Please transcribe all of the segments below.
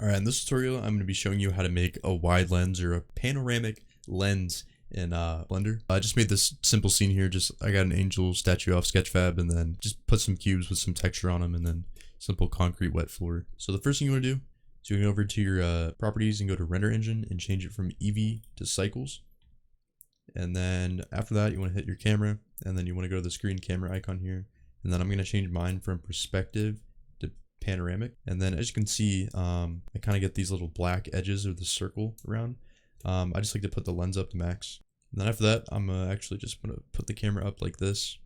Alright, in this tutorial, I'm going to be showing you how to make a wide lens or a panoramic lens in Blender. I just made this simple scene here. I got an angel statue off Sketchfab and then just put some cubes with some texture on them and then simple concrete wet floor. So the first thing you want to do is you go over to your properties and go to render engine and change it from Eevee to cycles. And then after that, you want to hit your camera and then you want to go to the screen camera icon here. And then I'm going to change mine from perspective to panoramic. And then as you can see, I kind of get these little black edges of the circle around. I just like to put the lens up to max. And then after that, I'm actually just going to put the camera up like this.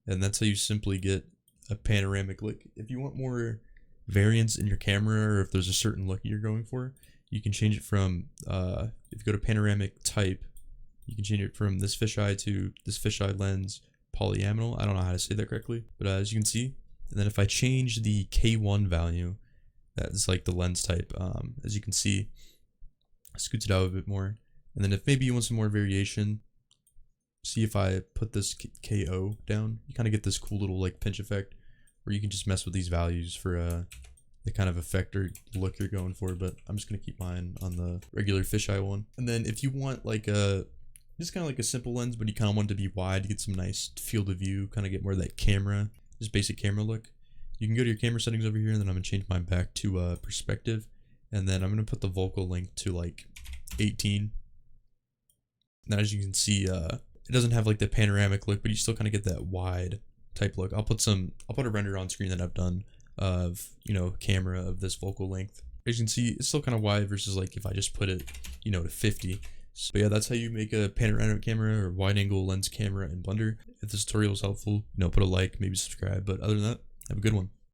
And that's how you simply get a panoramic look. If you want more variance in your camera, or if there's a certain look you're going for, you can change it from, if you go to panoramic type, you can change it from this fisheye to this fisheye lens polyaminal. I don't know how to say that correctly, but as you can see, and then if I change the K1 value, that's like the lens type, as you can see, scoots it out a bit more. And then if maybe you want some more variation, see if I put this KO down, you kind of get this cool little like pinch effect where you can just mess with these values for the kind of effect or look you're going for. But I'm just going to keep mine on the regular fisheye one. And then if you want like just kind of like a simple lens, but you kind of want it to be wide to get some nice field of view, kind of get more of that camera, just basic camera look, you can go to your camera settings over here, and then I'm going to change mine back to perspective. And then I'm going to put the focal length to like 18. Now as you can see, it doesn't have like the panoramic look, but you still kind of get that wide type look. I'll put a render on screen that I've done of, camera of this focal length. As you can see, it's still kind of wide versus like if I just put it, to 50. So yeah, that's how you make a panoramic camera or wide angle lens camera in Blender. If this tutorial was helpful, put a like, maybe subscribe. But other than that, have a good one.